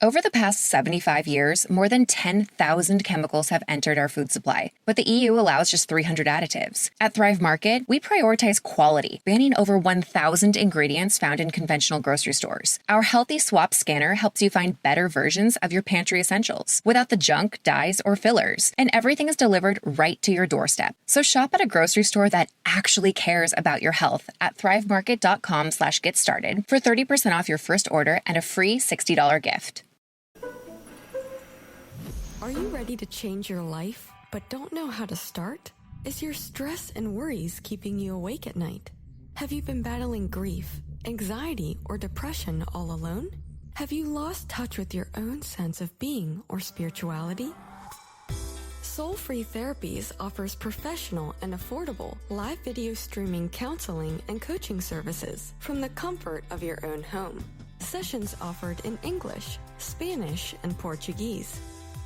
Over the past 75 years, more than 10,000 chemicals have entered our food supply, but the EU allows just 300 additives. At Thrive Market, we prioritize quality, banning over 1,000 ingredients found in conventional grocery stores. Our Healthy Swap scanner helps you find better versions of your pantry essentials without the junk, dyes, or fillers, and everything is delivered right to your doorstep. So shop at a grocery store that actually cares about your health at thrivemarket.com/getstarted for 30% off your first order and a free $60 gift. Are you ready to change your life, but don't know how to start? Is your stress and worries keeping you awake at night? Have you been battling grief, anxiety, or depression all alone? Have you lost touch with your own sense of being or spirituality? Soul Free Therapies offers professional and affordable live video streaming counseling and coaching services from the comfort of your own home. Sessions offered in English, Spanish, and Portuguese.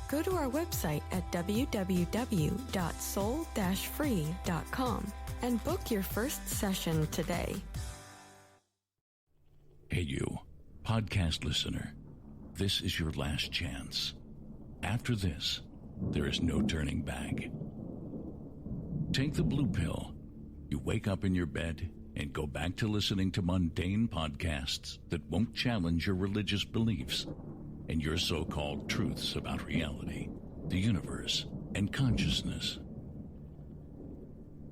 Go to our website at www.soul-free.com and book your first session today. Hey you, podcast listener. This is your last chance. After this, there is no turning back. Take the blue pill. You wake up in your bed and go back to listening to mundane podcasts that won't challenge your religious beliefs and your so-called truths about reality, the universe, and consciousness.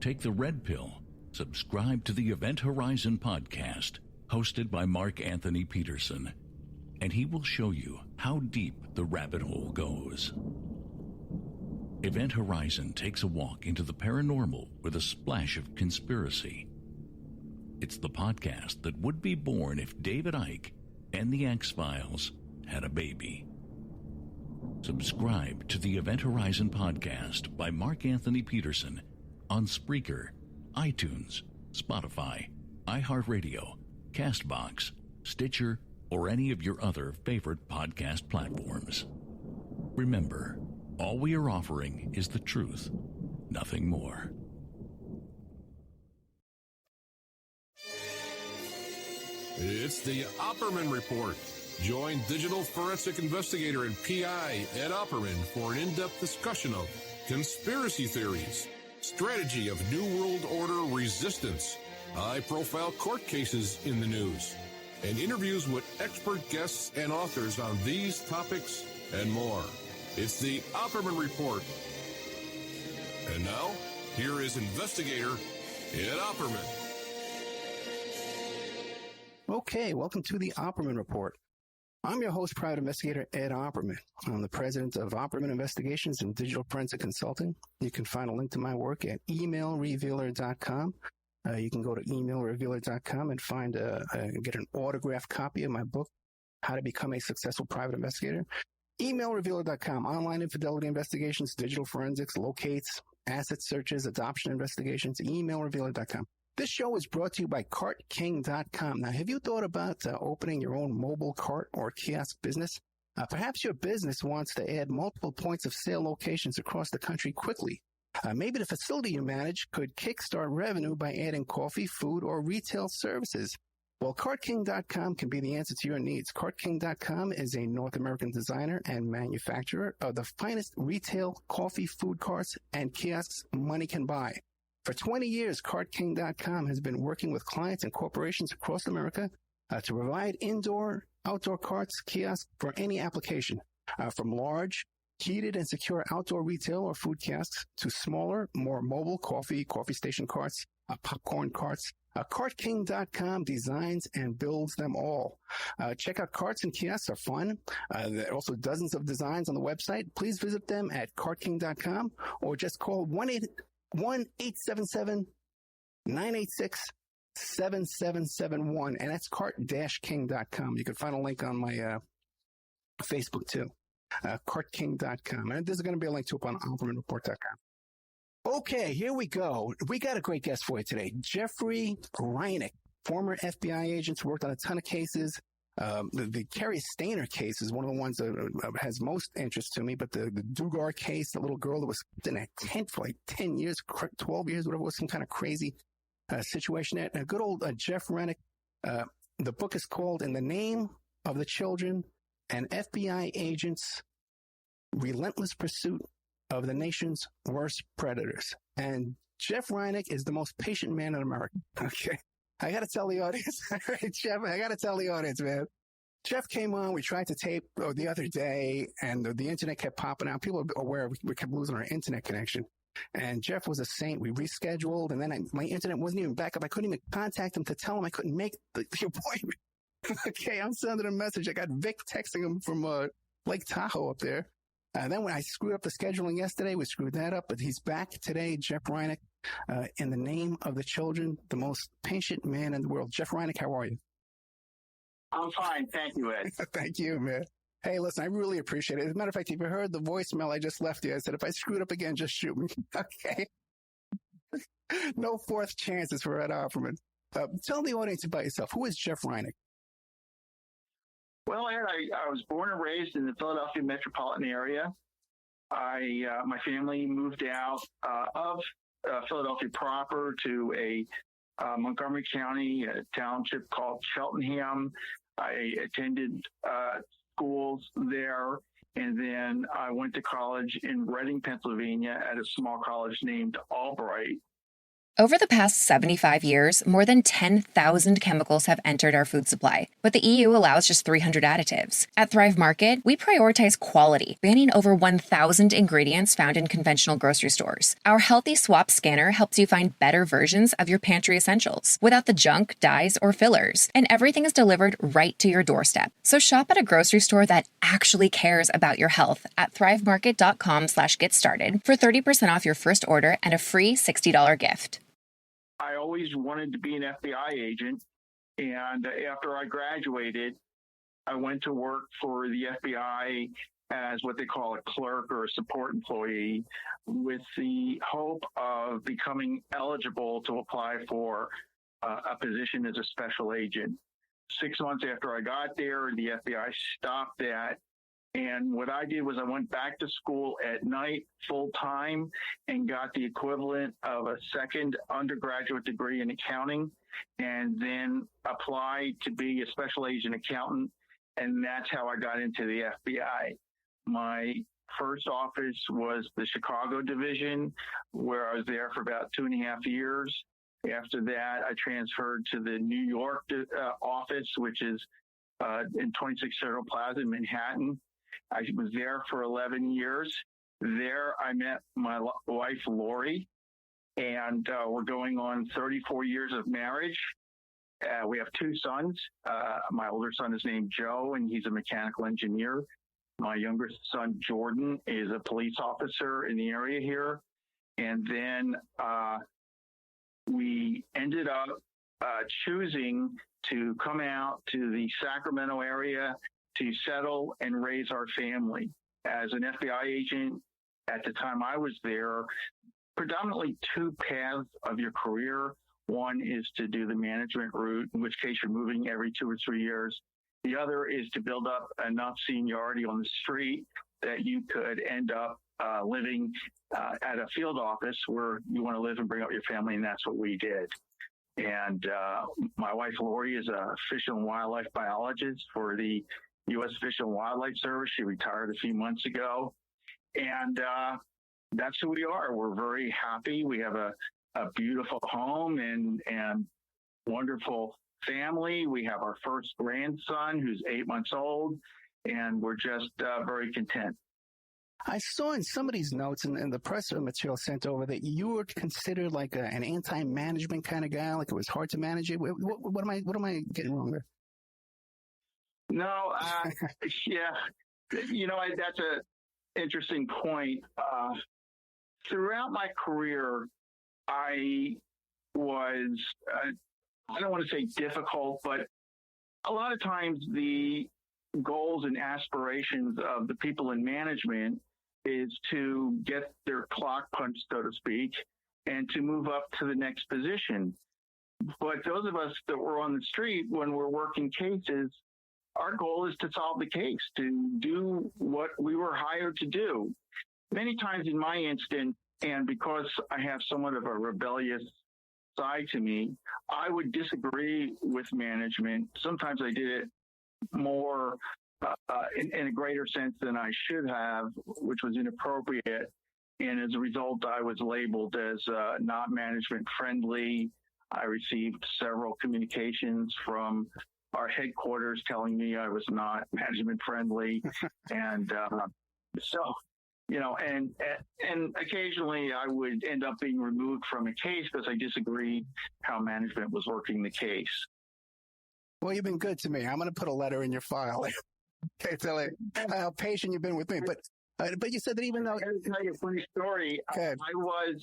Take the red pill. Subscribe to the Event Horizon podcast, hosted by Mark Anthony Peterson, and he will show you how deep the rabbit hole goes. Event Horizon takes a walk into the paranormal with a splash of conspiracy. It's the podcast that would be born if David Icke and the X-Files had a baby. Subscribe to the Event Horizon podcast by Mark Anthony Peterson on Spreaker, iTunes, Spotify, iHeartRadio, Castbox, Stitcher, or any of your other favorite podcast platforms. Remember, all we are offering is the truth, nothing more. It's the Opperman Report. Join digital forensic investigator and PI Ed Opperman for an in-depth discussion of conspiracy theories, strategy of New World Order resistance, high-profile court cases in the news, and interviews with expert guests and authors on these topics and more. It's the Opperman Report. And now, here is investigator Ed Opperman. Okay, welcome to the Opperman Report. I'm your host, private investigator Ed Opperman. I'm the president of Opperman Investigations and Digital Forensic Consulting. You can find a link to my work at emailrevealer.com. You can go to emailrevealer.com and get an autographed copy of my book, How to Become a Successful Private Investigator. Emailrevealer.com, online infidelity investigations, digital forensics, locates, asset searches, adoption investigations, emailrevealer.com. This show is brought to you by CartKing.com. Now, have you thought about opening your own mobile cart or kiosk business? Perhaps your business wants to add multiple points of sale locations across the country quickly. Maybe the facility you manage could kickstart revenue by adding coffee, food, or retail services. Well, CartKing.com can be the answer to your needs. CartKing.com is a North American designer and manufacturer of the finest retail coffee, food carts, and kiosks money can buy. For 20 years, CartKing.com has been working with clients and corporations across America to provide indoor, outdoor carts, kiosks for any application, from large, heated and secure outdoor retail or food kiosks to smaller, more mobile coffee station carts, popcorn carts. CartKing.com designs and builds them all. Check out carts and kiosks are fun. There are also dozens of designs on the website. Please visit them at CartKing.com or just call 1-877-986-7771, and that's cart-king.com. You can find a link on my Facebook too. CartKing.com. And there's going to be a link to it on OppermanReport.com. Okay, here we go. We got a great guest for you today. Jeffrey Rinek, former FBI agent, worked on a ton of cases. The Cary Stayner case is one of the ones that has most interest to me, but the Dugar case, the little girl that was in a tent for like 10 years, 12 years, whatever, was some kind of crazy situation there. Good old Jeff Rinek. The book is called In the Name of the Children, an FBI agent's relentless pursuit of the nation's worst predators. And Jeff Rinek is the most patient man in America. Okay. I got to tell the audience, Jeff, I got to tell the audience, man. Jeff came on. We tried to tape the other day, and the internet kept popping out. People are aware we kept losing our internet connection. And Jeff was a saint. We rescheduled, and then my internet wasn't even back up. I couldn't even contact him to tell him I couldn't make the appointment. Okay, I'm sending a message. I got Vic texting him from Lake Tahoe up there. Then when I screwed up the scheduling yesterday, we screwed that up. But he's back today, Jeff Rinek, in the name of the children, the most patient man in the world. Jeff Rinek, how are you? I'm fine. Thank you, Ed. Thank you, man. Hey, listen, I really appreciate it. As a matter of fact, if you heard the voicemail I just left you, I said, if I screwed up again, just shoot me. Okay. No fourth chances for Ed Opperman. Tell the audience about yourself. Who is Jeff Rinek? Well, Ed, I was born and raised in the Philadelphia metropolitan area. My family moved out of Philadelphia proper to a Montgomery County township called Cheltenham. I attended schools there, and then I went to college in Reading, Pennsylvania at a small college named Albright. Over the past 75 years, more than 10,000 chemicals have entered our food supply, but the EU allows just 300 additives. At Thrive Market, we prioritize quality, banning over 1,000 ingredients found in conventional grocery stores. Our Healthy Swap scanner helps you find better versions of your pantry essentials without the junk, dyes, or fillers, and everything is delivered right to your doorstep. So shop at a grocery store that actually cares about your health at thrivemarket.com/getstarted for 30% off your first order and a free $60 gift. I always wanted to be an FBI agent, and after I graduated, I went to work for the FBI as what they call a clerk or a support employee, with the hope of becoming eligible to apply for a position as a special agent. 6 months after I got there, the FBI stopped that. And what I did was I went back to school at night full time and got the equivalent of a second undergraduate degree in accounting, and then applied to be a special agent accountant. And that's how I got into the FBI. My first office was the Chicago division, where I was there for about 2.5 years. After that, I transferred to the New York office, which is in 26 Central Plaza in Manhattan. I was there for 11 years. There, I met my wife, Lori, and we're going on 34 years of marriage. We have 2 sons. My older son is named Joe, and he's a mechanical engineer. My younger son, Jordan, is a police officer in the area here. And then we ended up choosing to come out to the Sacramento area to settle and raise our family. As an FBI agent, at the time I was there, predominantly 2 paths of your career. One is to do the management route, in which case you're moving every 2 or 3 years. The other is to build up enough seniority on the street that you could end up living at a field office where you want to live and bring up your family, and that's what we did. And my wife, Lori, is a fish and wildlife biologist for the U.S. Fish and Wildlife Service. She retired a few months ago. And that's who we are. We're very happy. We have a beautiful home and wonderful family. We have our first grandson who's 8 months old, and we're just very content. I saw in some of these notes and the press material sent over that you were considered like an anti-management kind of guy, like it was hard to manage it. What am I getting wrong there? No, yeah, that's an interesting point. Throughout my career, I was, I don't want to say difficult, but a lot of times the goals and aspirations of the people in management is to get their clock punched, so to speak, and to move up to the next position. But those of us that were on the street when we're working cases, our goal is to solve the case, to do what we were hired to do. Many times in my instance, and because I have somewhat of a rebellious side to me, I would disagree with management. Sometimes I did it more in a greater sense than I should have, which was inappropriate. And as a result, I was labeled as not management friendly. I received several communications from our headquarters telling me I was not management friendly. And so, you know, and occasionally I would end up being removed from a case because I disagreed how management was working the case. Well, you've been good to me. I'm going to put a letter in your file. Okay, tell you how patient you've been with me. But you said that even though... I'm going to tell you a funny story. Okay. I was,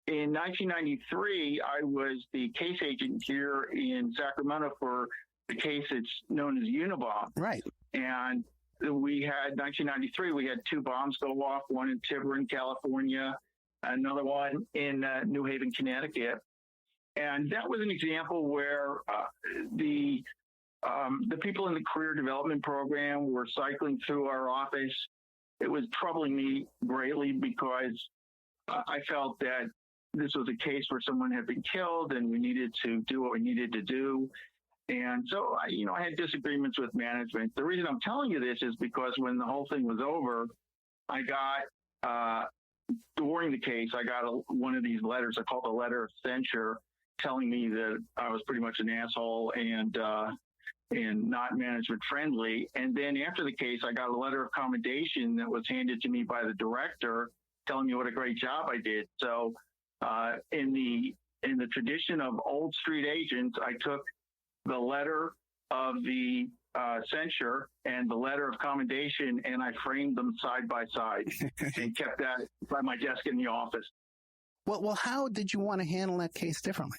in 1993, I was the case agent here in Sacramento for the case that's known as Unabomb. Right. And we had, 1993, we had 2 bombs go off, one in Tiburon, California, another one in New Haven, Connecticut. And that was an example where the people in the career development program were cycling through our office. It was troubling me greatly because I felt that this was a case where someone had been killed and we needed to do what we needed to do. And so, I had disagreements with management. The reason I'm telling you this is because when the whole thing was over, I got, during the case, I got one of these letters. I called a letter of censure, telling me that I was pretty much an asshole and not management friendly. And then after the case, I got a letter of commendation that was handed to me by the director, telling me what a great job I did. So, in the tradition of old street agents, I took the letter of the censure and the letter of commendation, and I framed them side by side and kept that by my desk in the office. Well, how did you want to handle that case differently?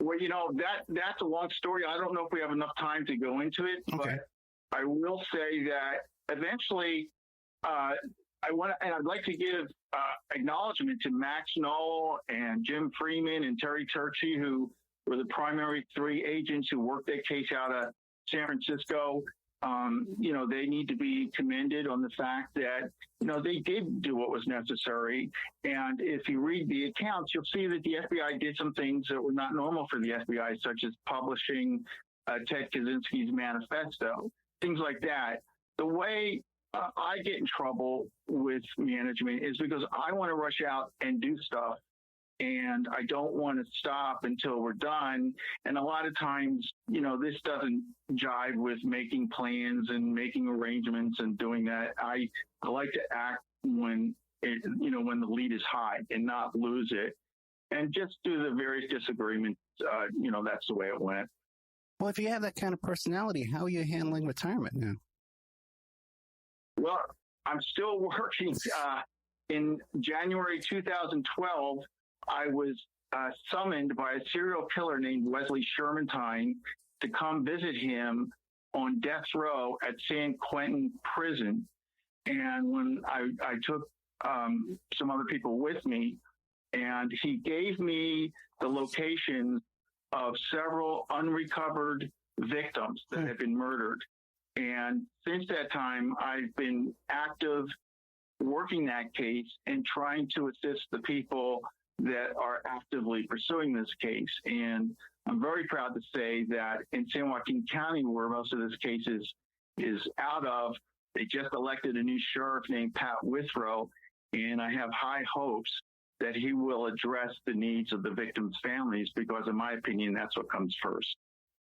Well, that's a long story. I don't know if we have enough time to go into it, Okay. But I will say that eventually I'd like to give acknowledgement to Max Knoll and Jim Freeman and Terry Turchi, who were the primary 3 agents who worked that case out of San Francisco. They need to be commended on the fact that, they did do what was necessary. And if you read the accounts, you'll see that the FBI did some things that were not normal for the FBI, such as publishing Ted Kaczynski's manifesto, things like that. The way I get in trouble with management is because I want to rush out and do stuff, and I don't want to stop until we're done. And a lot of times, this doesn't jive with making plans and making arrangements and doing that. I like to act when the lead is high and not lose it. And just due to the various disagreements, that's the way it went. Well, if you have that kind of personality, how are you handling retirement now? Well, I'm still working. In January 2012, I was summoned by a serial killer named Wesley Shermantine to come visit him on death row at San Quentin Prison. And when I took some other people with me, and he gave me the locations of several unrecovered victims that had been murdered. And since that time, I've been active working that case and trying to assist the people that are actively pursuing this case. And I'm very proud to say that in San Joaquin County, where most of this case is out of, they just elected a new sheriff named Pat Withrow, and I have high hopes that he will address the needs of the victims' families, because in my opinion, that's what comes first.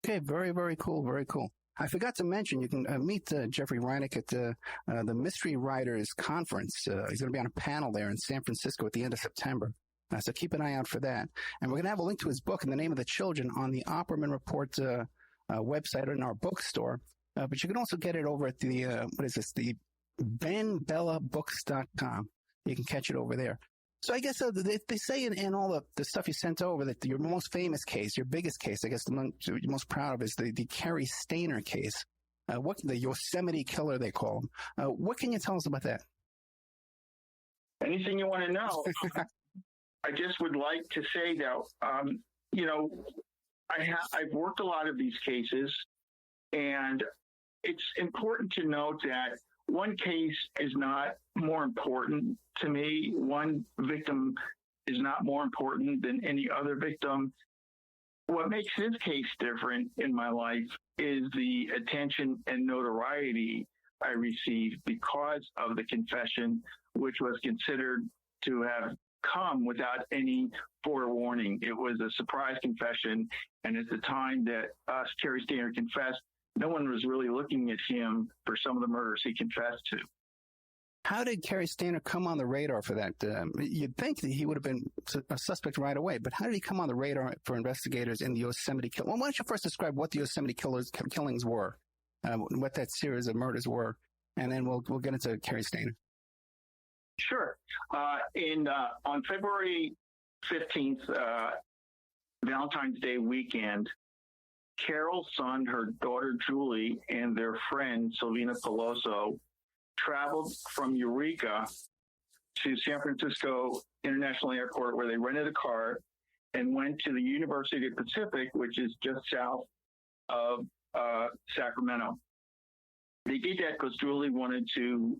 Okay, very, very cool, very cool. I forgot to mention, you can meet Jeffrey Rinek at the Mystery Writers Conference. He's going to be on a panel there in San Francisco at the end of September. So keep an eye out for that. And we're going to have a link to his book, In the Name of the Children, on the Opperman Report website in our bookstore. But you can also get it over at the, the benbellabooks.com. You can catch it over there. So I guess they say in all the stuff you sent over that your most famous case, your biggest case, I guess the one you're most proud of is the Cary Stayner case. The Yosemite killer, they call him. What can you tell us about that? Anything you want to know. I just would like to say that, I've worked a lot of these cases, and it's important to note that one case is not more important to me. One victim is not more important than any other victim. What makes this case different in my life is the attention and notoriety I received because of the confession, which was considered to have come without any forewarning. It was a surprise confession, and at the time that Cary Stayner confessed, no one was really looking at him for some of the murders he confessed to. How did Cary Stayner come on the radar for that? You'd think that he would have been a suspect right away, but how did he come on the radar for investigators in the Yosemite killing? Well, why don't you first describe what the Yosemite killings were, what that series of murders were, and then we'll get into Cary Stayner. Sure. On February 15th, Valentine's Day weekend, Carol Sund, her daughter Julie, and their friend Silvina Peloso traveled from Eureka to San Francisco International Airport, where they rented a car and went to the University of Pacific, which is just south of Sacramento. They did that because Julie wanted to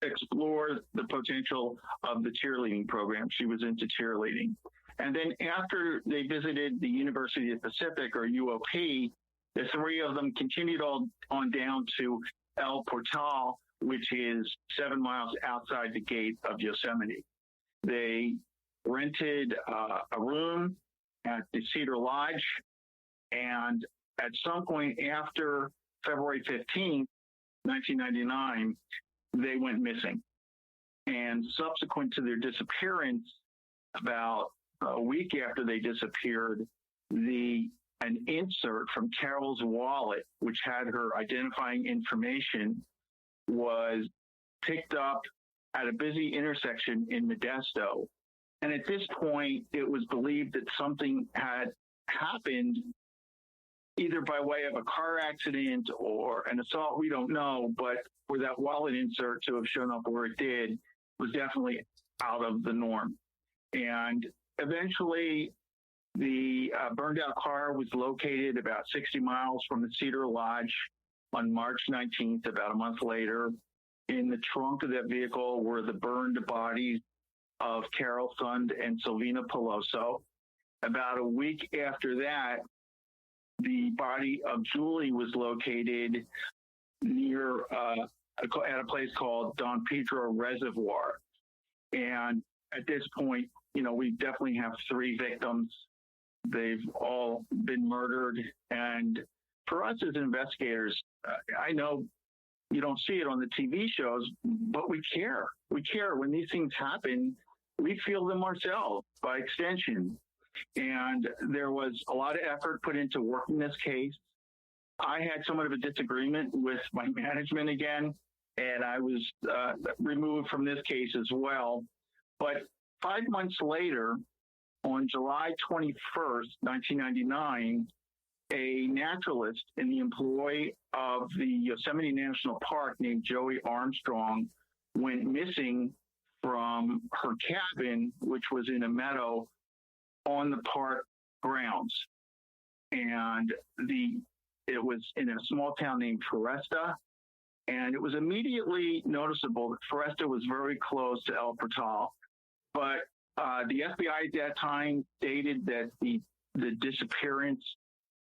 explore the potential of the cheerleading program. She was into cheerleading. And then after they visited the University of Pacific, or UOP, the three of them continued on down to El Portal, which is 7 miles outside the gate of Yosemite. They rented a room at the Cedar Lodge, and at some point after February 15th, 1999, they went missing. And subsequent to their disappearance, about a week after they disappeared, an insert from Carol's wallet, which had her identifying information, was picked up at a busy intersection in Modesto. And at this point, it was believed that something had happened, either by way of a car accident or an assault, we don't know, but for that wallet insert to have shown up where it did was definitely out of the norm. And eventually, the burned out car was located about 60 miles from the Cedar Lodge on March 19th, about a month later. In the trunk of that vehicle were the burned bodies of Carol Sund and Silvina Peloso. About a week after that, the body of Julie was located near at a place called Don Pedro Reservoir. And at this point, we definitely have 3 victims. They've all been murdered. And for us as investigators, I know you don't see it on the TV shows, but we care. We care when these things happen. We feel them ourselves by extension. And there was a lot of effort put into working this case. I had somewhat of a disagreement with my management again, and I was removed from this case as well. But 5 months later, on July 21st, 1999, a naturalist in the employ of the Yosemite National Park named Joey Armstrong went missing from her cabin, which was in a meadow on the park grounds. And it was in a small town named Foresta. And it was immediately noticeable that Foresta was very close to El Portal. But the FBI at that time stated that the disappearance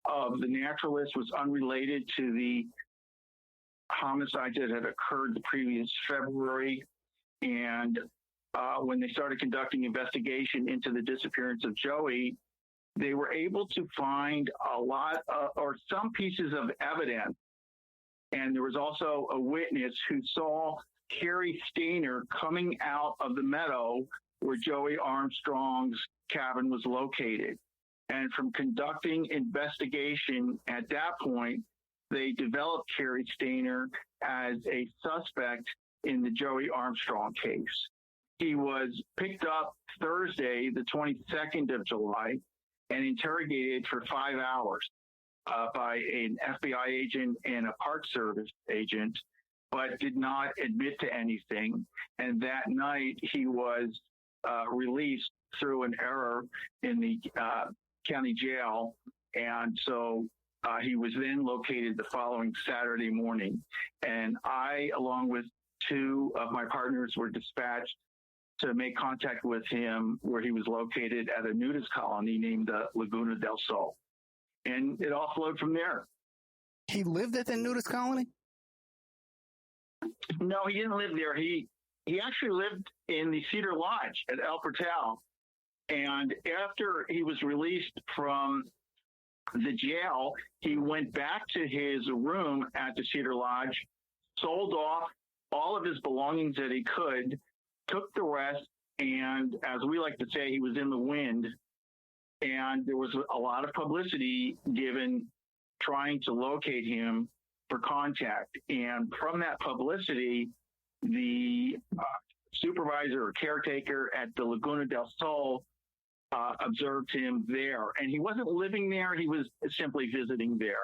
of the naturalist was unrelated to the homicide that had occurred the previous February. And when they started conducting investigation into the disappearance of Joey, they were able to find a lot or some pieces of evidence. And there was also a witness who saw Cary Stayner coming out of the meadow where Joey Armstrong's cabin was located. And from conducting investigation at that point, they developed Cary Stayner as a suspect in the Joey Armstrong case. He was picked up Thursday, the 22nd of July, and interrogated for 5 hours by an FBI agent and a Park Service agent, but did not admit to anything. And that night, he was released through an error in the county jail. And so he was then located the following Saturday morning. And I, along with 2 of my partners, were dispatched to make contact with him where he was located at a nudist colony named Laguna del Sol. And it all flowed from there. He lived at the nudist colony? No, he didn't live there. He actually lived in the Cedar Lodge at El Portal. And after he was released from the jail, he went back to his room at the Cedar Lodge, sold off all of his belongings that he could, took the rest, and as we like to say, he was in the wind. And there was a lot of publicity given trying to locate him for contact. And from that publicity, the supervisor or caretaker at the Laguna del Sol observed him there. And he wasn't living there. He was simply visiting there.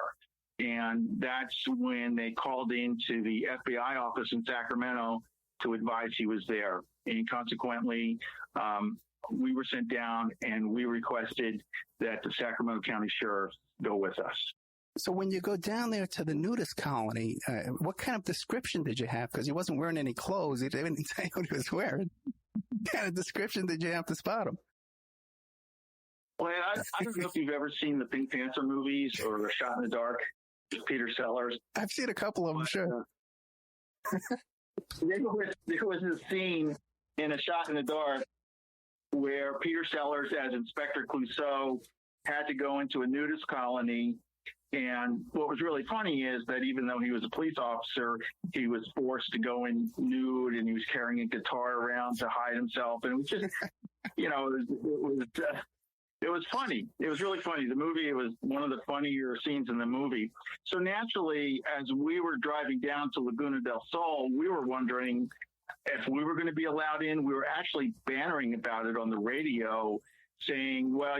And that's when they called into the FBI office in Sacramento to advise he was there. And consequently, we were sent down and we requested that the Sacramento County Sheriff go with us. So when you go down there to the nudist colony, what kind of description did you have? Because he wasn't wearing any clothes. He didn't say what he was wearing. What kind of description did you have to spot him? Well, I don't know if you've ever seen the Pink Panther movies or Shot in the Dark with Peter Sellers. I've seen a couple of them, sure. There was a scene in A Shot in the Dark where Peter Sellers, as Inspector Clouseau, had to go into a nudist colony. And what was really funny is that even though he was a police officer, he was forced to go in nude, and he was carrying a guitar around to hide himself. And it was just, it was funny. It was really funny. The movie, it was one of the funnier scenes in the movie. So naturally, as we were driving down to Laguna del Sol, we were wondering if we were going to be allowed in. We were actually bantering about it on the radio, saying, well,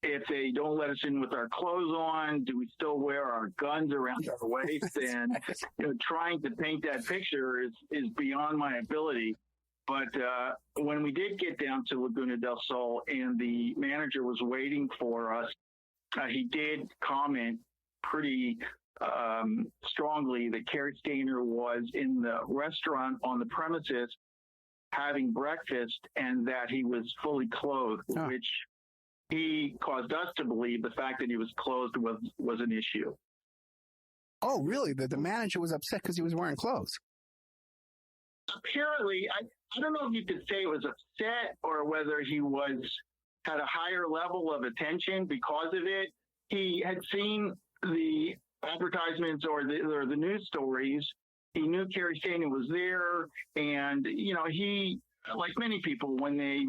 if they don't let us in with our clothes on, do we still wear our guns around our waist? And trying to paint that picture is beyond my ability. But when we did get down to Laguna del Sol and the manager was waiting for us, he did comment pretty strongly that Cary Stayner was in the restaurant on the premises having breakfast and that he was fully clothed, which he caused us to believe the fact that he was clothed was an issue. Oh, really? The manager was upset because he was wearing clothes? Apparently, I don't know if you could say it was upset or whether he had a higher level of attention because of it. He had seen the advertisements or the news stories. He knew Cary Stayner was there, and he, like many people, when they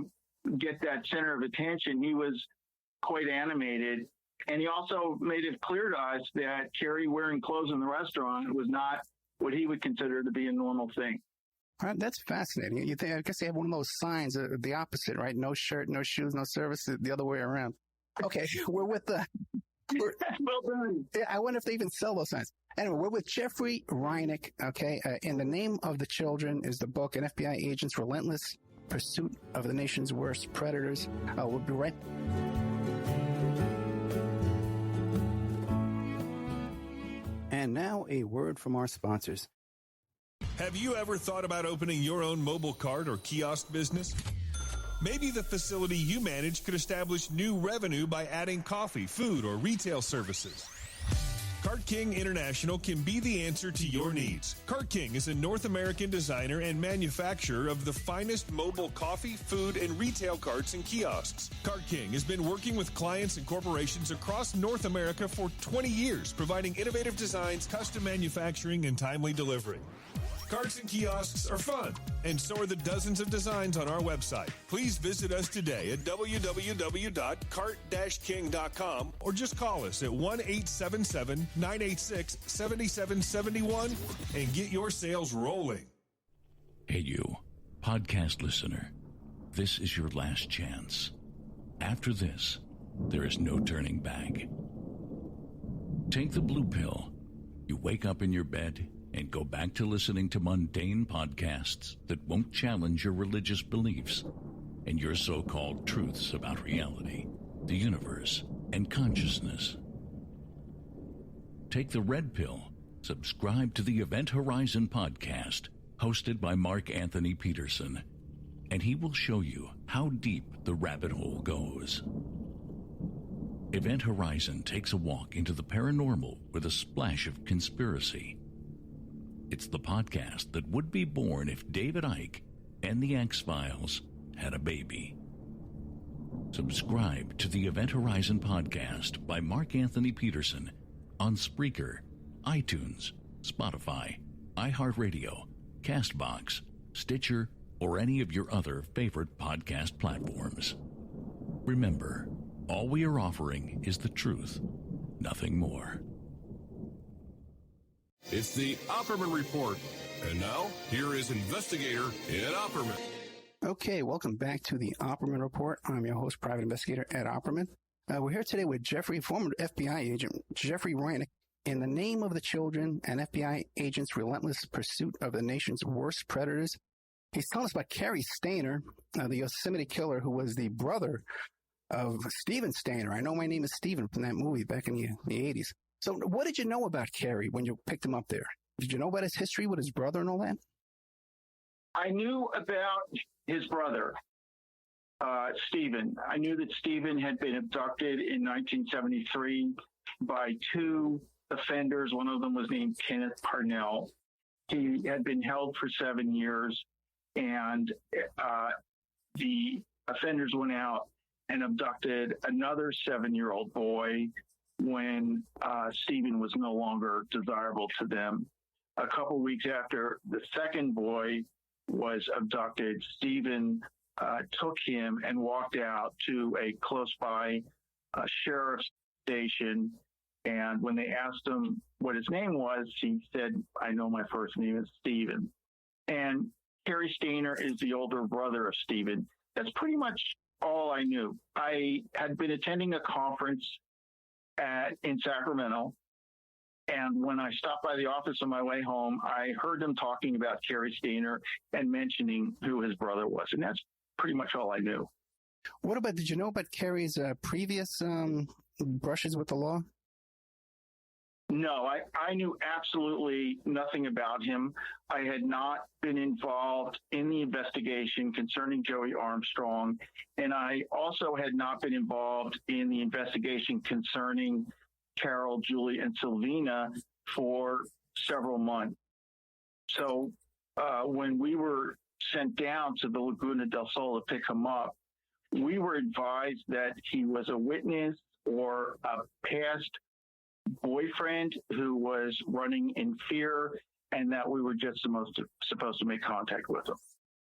get that center of attention, he was quite animated. And he also made it clear to us that Cary wearing clothes in the restaurant was not what he would consider to be a normal thing. That's fascinating. I guess they have one of those signs, the opposite, right? No shirt, no shoes, no service, the other way around. Okay, we're with well done. I wonder if they even sell those signs. Anyway, we're with Jeffrey Rinek, okay? In the Name of the Children is the book, an FBI agent's relentless pursuit of the nation's worst predators. We'll be right. And now a word from our sponsors. Have you ever thought about opening your own mobile cart or kiosk business? Maybe the facility you manage could establish new revenue by adding coffee, food, or retail services. Cart King International can be the answer to your needs. Cart King is a North American designer and manufacturer of the finest mobile coffee, food, and retail carts and kiosks. Cart King has been working with clients and corporations across North America for 20 years, providing innovative designs, custom manufacturing, and timely delivery. Carts and kiosks are fun, and so are the dozens of designs on our website. Please visit us today at www.cart-king.com or just call us at 1-877-986-7771 and get your sales rolling. Hey, you, podcast listener, this is your last chance. After this, there is no turning back. Take the blue pill. You wake up in your bed and go back to listening to mundane podcasts that won't challenge your religious beliefs and your so-called truths about reality, the universe, and consciousness. Take the red pill. Subscribe to the Event Horizon podcast, hosted by Mark Anthony Peterson, and he will show you how deep the rabbit hole goes. Event Horizon takes a walk into the paranormal with a splash of conspiracy. It's the podcast that would be born if David Icke and the X-Files had a baby. Subscribe to the Event Horizon podcast by Mark Anthony Peterson on Spreaker, iTunes, Spotify, iHeartRadio, CastBox, Stitcher, or any of your other favorite podcast platforms. Remember, all we are offering is the truth, nothing more. It's the Opperman Report. And now, here is investigator Ed Opperman. Okay, welcome back to the Opperman Report. I'm your host, Private Investigator Ed Opperman. We're here today with former FBI agent Jeffrey Rinek, in the name of the children and FBI agents' relentless pursuit of the nation's worst predators. He's telling us about Cary Stayner, the Yosemite killer who was the brother of Steven Stayner. I Know My Name is Steven from that movie back in the 80s. So what did you know about Cary when you picked him up there? Did you know about his history with his brother and all that? I knew about his brother, Steven. I knew that Steven had been abducted in 1973 by two offenders. One of them was named Kenneth Parnell. He had been held for 7 years, and the offenders went out and abducted another 7-year-old boy when Steven was no longer desirable to them. A couple weeks after the second boy was abducted, Steven took him and walked out to a close by sheriff's station. And when they asked him what his name was, he said, "I know my first name is Steven." And Cary Stayner is the older brother of Steven. That's pretty much all I knew. I had been attending a conference in Sacramento, and when I stopped by the office on my way home, I heard them talking about Cary Stayner and mentioning who his brother was, and that's pretty much all I knew. Did you know about Cary's previous brushes with the law? No, I knew absolutely nothing about him. I had not been involved in the investigation concerning Joey Armstrong, and I also had not been involved in the investigation concerning Carol, Julie, and Sylvina for several months. So when we were sent down to the Laguna del Sol to pick him up, we were advised that he was a witness or a past boyfriend who was running in fear, and that we were just supposed to make contact with him.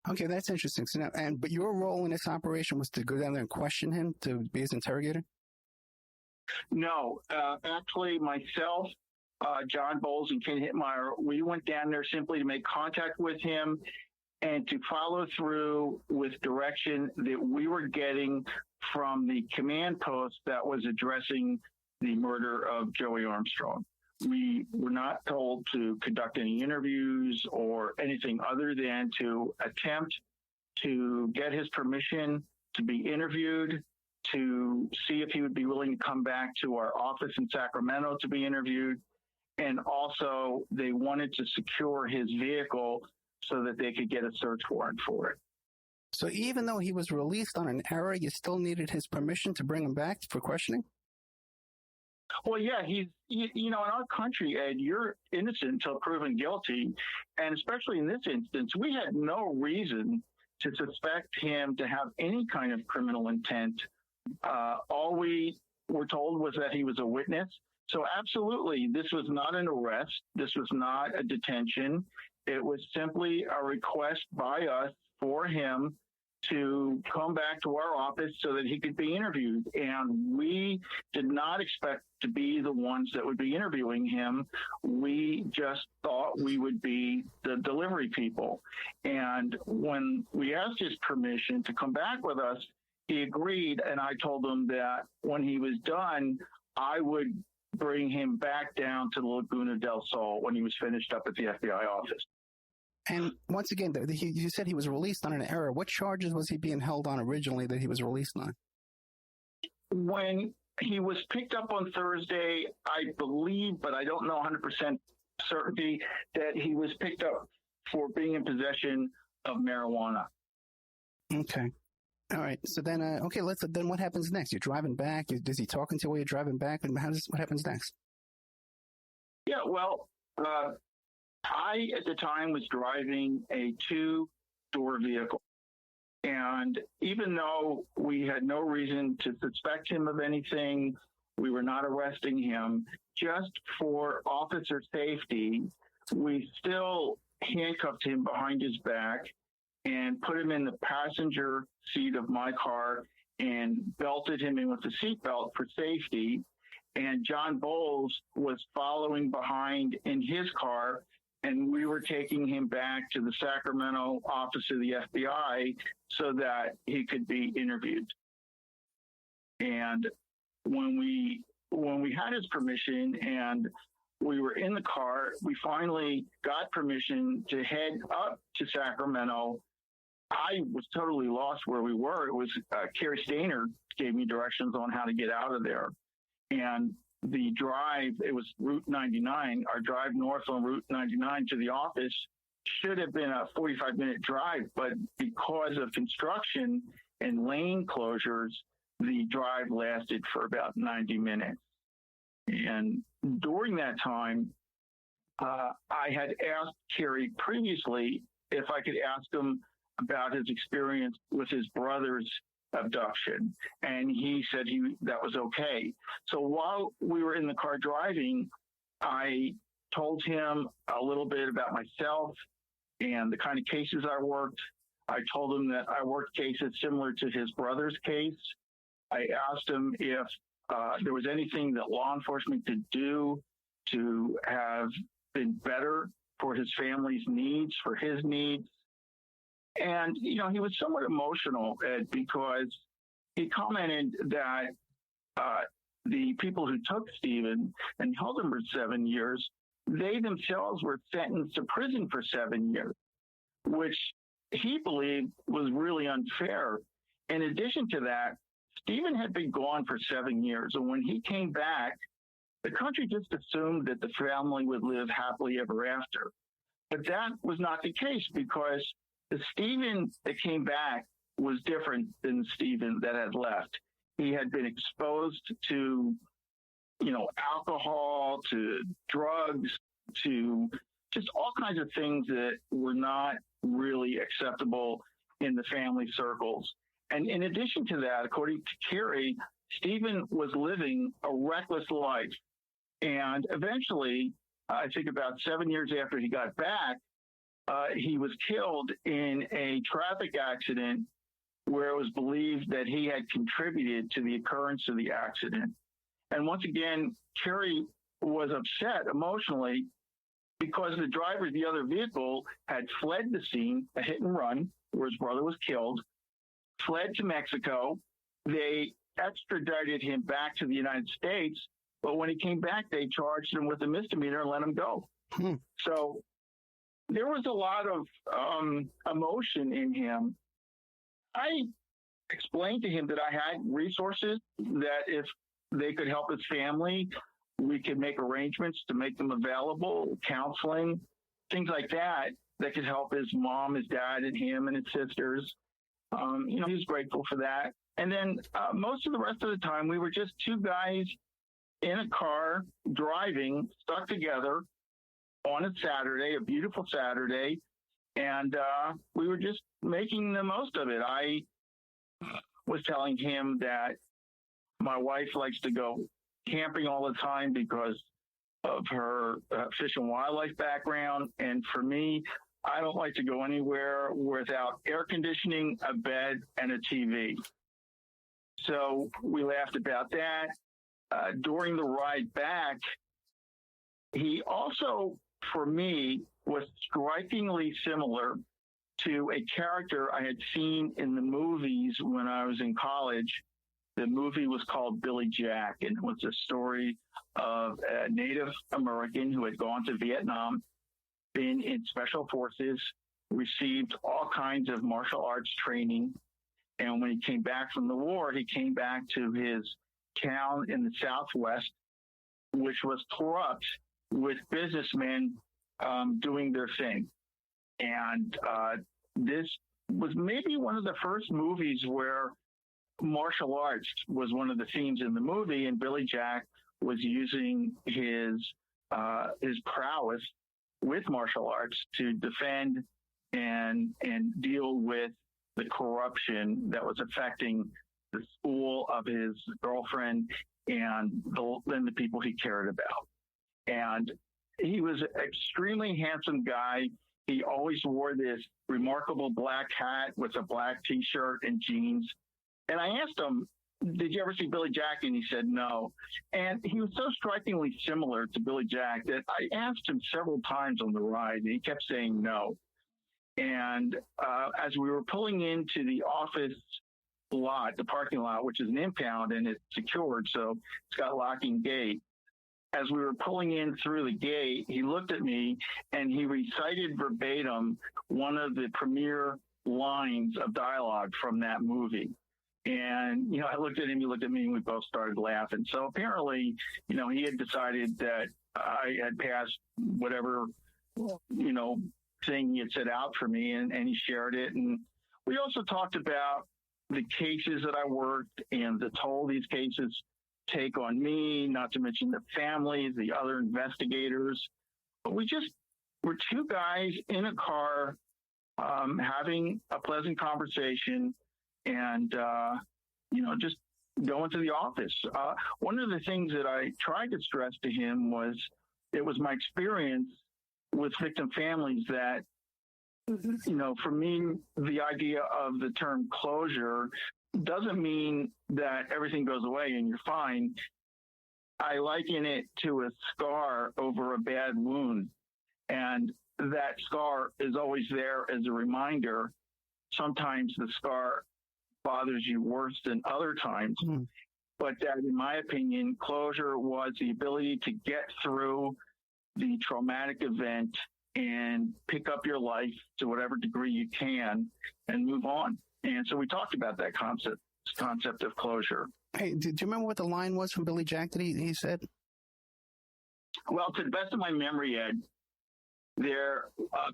Okay, that's interesting. So but your role in this operation was to go down there and question him, to be his interrogator? No, actually, myself, John Bowles, and Ken Hittmeyer, we went down there simply to make contact with him and to follow through with direction that we were getting from the command post that was addressing the murder of Joey Armstrong. We were not told to conduct any interviews or anything other than to attempt to get his permission to be interviewed, to see if he would be willing to come back to our office in Sacramento to be interviewed. And also, they wanted to secure his vehicle so that they could get a search warrant for it. So even though he was released on an error, you still needed his permission to bring him back for questioning? Well, yeah, in our country, Ed, you're innocent until proven guilty. And especially in this instance, we had no reason to suspect him to have any kind of criminal intent. All we were told was that he was a witness. So absolutely, this was not an arrest. This was not a detention. It was simply a request by us for him to come back to our office so that he could be interviewed. And we did not expect to be the ones that would be interviewing him. We just thought we would be the delivery people. And when we asked his permission to come back with us, he agreed. And I told him that when he was done, I would bring him back down to the Laguna del Sol when he was finished up at the FBI office. And once again, you said he was released on an error. What charges was he being held on originally that he was released on? When he was picked up on Thursday, I believe, but I don't know 100% certainty, that he was picked up for being in possession of marijuana. Okay. All right. So then, then what happens next? You're driving back. Is he talking to you while you're driving back? And what happens next? Yeah, well, I, at the time, was driving a 2-door vehicle. And even though we had no reason to suspect him of anything, we were not arresting him, just for officer safety, we still handcuffed him behind his back and put him in the passenger seat of my car and belted him in with the seatbelt for safety. And John Bowles was following behind in his car, and we were taking him back to the Sacramento office of the FBI so that he could be interviewed. And when we had his permission and we were in the car, we finally got permission to head up to Sacramento. I was totally lost where we were. It was Cary Stayner gave me directions on how to get out of there. And the drive, it was Route 99, our drive north on Route 99 to the office should have been a 45-minute drive, but because of construction and lane closures, the drive lasted for about 90 minutes. And during that time, I had asked Caarey previously if I could ask him about his experience with his brother's abduction, and he said that was okay. So while we were in the car driving, I told him a little bit about myself and the kind of cases I worked. I told him that I worked cases similar to his brother's case. I asked him if there was anything that law enforcement could do to have been better for his family's needs, for his needs. And, he was somewhat emotional, Ed, because he commented that the people who took Stephen and held him for 7 years, they themselves were sentenced to prison for 7 years, which he believed was really unfair. In addition to that, Stephen had been gone for 7 years, and when he came back, the country just assumed that the family would live happily ever after. But that was not the case, because the Stephen that came back was different than the Stephen that had left. He had been exposed to, alcohol, to drugs, to just all kinds of things that were not really acceptable in the family circles. And in addition to that, according to Caarey, Stephen was living a reckless life. And eventually, I think about 7 years after he got back, he was killed in a traffic accident where it was believed that he had contributed to the occurrence of the accident. And once again, Caarey was upset emotionally because the driver of the other vehicle had fled the scene, a hit and run, where his brother was killed, fled to Mexico. They extradited him back to the United States, but when he came back, they charged him with a misdemeanor and let him go. So there was a lot of emotion in him. I explained to him that I had resources, that if they could help his family, we could make arrangements to make them available, counseling, things like that, that could help his mom, his dad, and him and his sisters. He was grateful for that. And then most of the rest of the time, we were just two guys in a car driving, stuck together on a Saturday, a beautiful Saturday, and we were just making the most of it. I was telling him that my wife likes to go camping all the time because of her fish and wildlife background, and for me, I don't like to go anywhere without air conditioning, a bed, and a TV. So we laughed about that. During the ride back, he also, for me, was strikingly similar to a character I had seen in the movies when I was in college. The movie was called Billy Jack, and it was a story of a Native American who had gone to Vietnam, been in special forces, received all kinds of martial arts training. And when he came back from the war, he came back to his town in the Southwest, which was corrupt, with businessmen doing their thing. And this was maybe one of the first movies where martial arts was one of the themes in the movie, and Billy Jack was using his prowess with martial arts to defend and deal with the corruption that was affecting the school of his girlfriend and the people he cared about. And he was an extremely handsome guy. He always wore this remarkable black hat with a black T-shirt and jeans. And I asked him, did you ever see Billy Jack? And he said no. And he was so strikingly similar to Billy Jack that I asked him several times on the ride, and he kept saying no. And as we were pulling into the office lot, the parking lot, which is an impound and it's secured, so it's got a locking gate. As we were pulling in through the gate, he looked at me and he recited verbatim one of the premier lines of dialogue from that movie. And, you know, I looked at him, he looked at me, and we both started laughing. So apparently, you know, he had decided that I had passed whatever, you know, thing he had set out for me, and he shared it. And we also talked about the cases that I worked and the toll these cases take on me, not to mention the families, the other investigators. But we just were two guys in a car having a pleasant conversation and, you know, just going to the office. One of the things that I tried to stress to him was it was my experience with victim families that, you know, for me, the idea of the term closure doesn't mean that everything goes away and you're fine. I liken it to a scar over a bad wound. And that scar is always there as a reminder. Sometimes the scar bothers you worse than other times. But that, in my opinion, closure was the ability to get through the traumatic event and pick up your life to whatever degree you can and move on. And so we talked about that concept of closure. Hey, do you remember what the line was from Billy Jack that he said? Well, to the best of my memory, Ed,